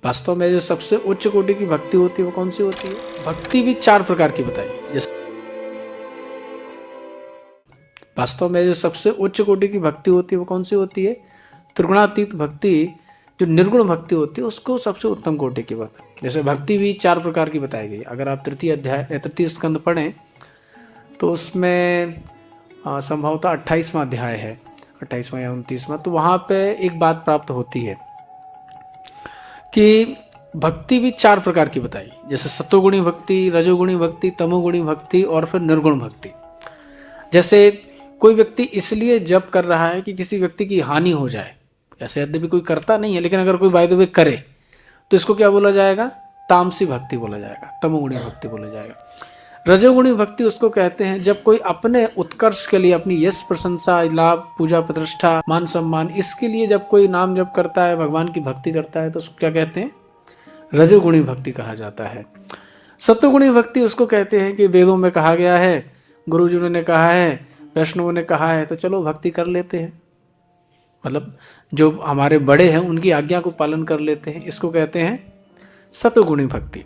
वास्तव में जो सबसे उच्च कोटि की भक्ति होती है वो कौन सी होती है? भक्ति भी 4 प्रकार की बताई। जैसे वास्तव में जो सबसे उच्च कोटि की भक्ति होती है वो कौन सी होती है? त्रिगुणातीत भक्ति, जो निर्गुण भक्ति होती है उसको सबसे उत्तम कोटि की बात। जैसे भक्ति भी 4 प्रकार की बताई गई। अगर आप तृतीय स्कंद पढ़ें तो उसमें संभवतः 28वां अध्याय है, 28वां या 29वां, तो वहाँ पे एक बात प्राप्त होती है कि भक्ति भी 4 प्रकार की बताई। जैसे सत्वगुणी भक्ति, रजोगुणी भक्ति, तमोगुणी भक्ति और फिर निर्गुण भक्ति। जैसे कोई व्यक्ति इसलिए जप कर रहा है कि किसी व्यक्ति की हानि हो जाए, ऐसे यद्यपि कोई करता नहीं है, लेकिन अगर कोई बाय द वे करे तो इसको क्या बोला जाएगा? तामसी भक्ति बोला जाएगा, तमोगुणी भक्ति बोला जाएगा। रजोगुणी भक्ति उसको कहते हैं जब कोई अपने उत्कर्ष के लिए, अपनी यश, प्रशंसा, लाभ, पूजा, प्रतिष्ठा, मान सम्मान, इसके लिए जब कोई नाम जप करता है, भगवान की भक्ति करता है तो उसको क्या कहते हैं? रजोगुणी भक्ति कहा जाता है। सत्वगुणी भक्ति उसको कहते हैं कि वेदों में कहा गया है, गुरुजनों ने कहा है, वैष्णवों ने कहा है, तो चलो भक्ति कर लेते हैं, मतलब जो हमारे बड़े हैं उनकी आज्ञा को पालन कर लेते हैं, इसको कहते हैं सत्वगुणी भक्ति।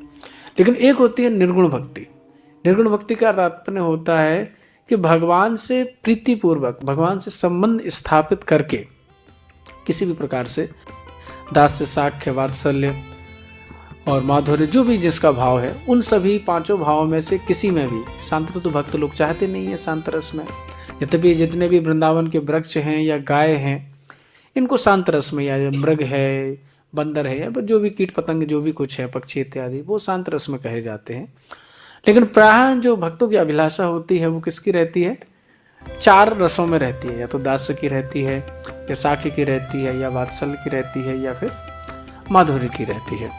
लेकिन एक होती है निर्गुण भक्ति। निर्गुण भक्ति का तात्पर्य होता है कि भगवान से प्रीतिपूर्वक, भगवान से संबंध स्थापित करके किसी भी प्रकार से दास्य, साख्य, वात्सल्य और माधुर्य, जो भी जिसका भाव है, उन सभी 5 भावों में से किसी में भी, शांत तो भक्त लोग चाहते नहीं है शांत रस में, यद्यपि जितने भी वृंदावन के वृक्ष हैं या गाय हैं इनको शांत रस में, या मृग है, बंदर है, या जो भी कीट पतंग जो भी कुछ है, पक्षी इत्यादि, वो शांत रस में कहे जाते हैं। लेकिन प्रायः जो भक्तों की अभिलाषा होती है वो किसकी रहती है? 4 रसों में रहती है, या तो दास्य की रहती है, या साख्य की रहती है, या वात्सल्य की रहती है, या फिर माधुर्य की रहती है।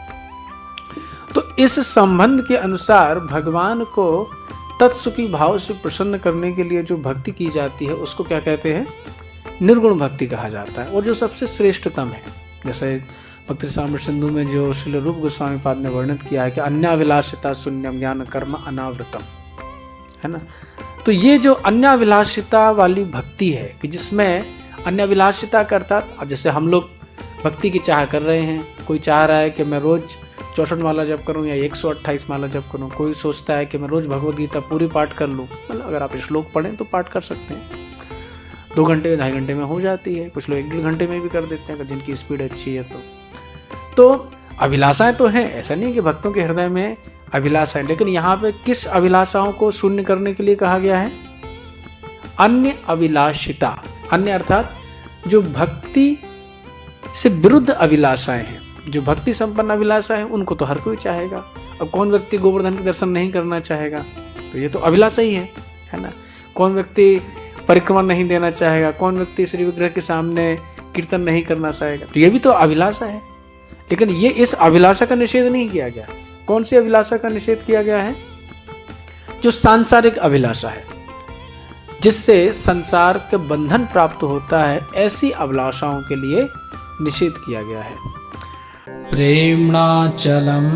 तो इस संबंध के अनुसार भगवान को तत्सुखी भाव से प्रसन्न करने के लिए जो भक्ति की जाती है उसको क्या कहते हैं? निर्गुण भक्ति कहा जाता है, और जो सबसे श्रेष्ठतम है। जैसे भक्ति रसामृत सिंधु में जो श्री रूप गोस्वामी पाद ने वर्णित किया है कि अन्याभिलाषिता शून्यम ज्ञान कर्म अनावृतम, है ना। तो ये जो अन्याभिलाषिता वाली भक्ति है कि जिसमें अन्याभिलाषिता करता, जैसे हम लोग भक्ति की चाह कर रहे हैं, कोई चाह रहा है कि मैं रोज 64 माला जप करूं या 128 माला जप करूं, कोई सोचता है कि मैं रोज भगवद गीता पूरी पाठ कर लूं। मतलब अगर आप श्लोक पढ़ें तो पाठ कर सकते हैं, 2 घंटे 2.5 घंटे में हो जाती है, कुछ लोग 1-1.5 घंटे में भी कर देते हैं जिनकी स्पीड अच्छी है। तो अभिलाषाएं तो हैं, ऐसा नहीं कि भक्तों के हृदय में अभिलाषाएं, लेकिन यहाँ पे किस अभिलाषाओं को शून्य करने के लिए कहा गया है? अन्य अभिलाषिता। अन्य अर्थात जो भक्ति से विरुद्ध अभिलाषाएं हैं। जो भक्ति संपन्न अभिलाषा है उनको तो हर कोई चाहेगा। अब कौन व्यक्ति गोवर्धन के दर्शन नहीं करना चाहेगा? तो ये तो अभिलाषा ही है ना। कौन व्यक्ति परिक्रमा नहीं देना चाहेगा? कौन व्यक्ति श्री विग्रह के सामने कीर्तन नहीं करना चाहेगा? तो ये भी तो अभिलाषा है। लेकिन ये इस अभिलाषा का निषेध नहीं किया गया। कौन सी अभिलाषा का निषेध किया गया है? जो सांसारिक अभिलाषा है, जिससे संसार के बंधन प्राप्त होता है, ऐसी अभिलाषाओं के लिए निषेध किया गया है। प्रेम्णाचलम्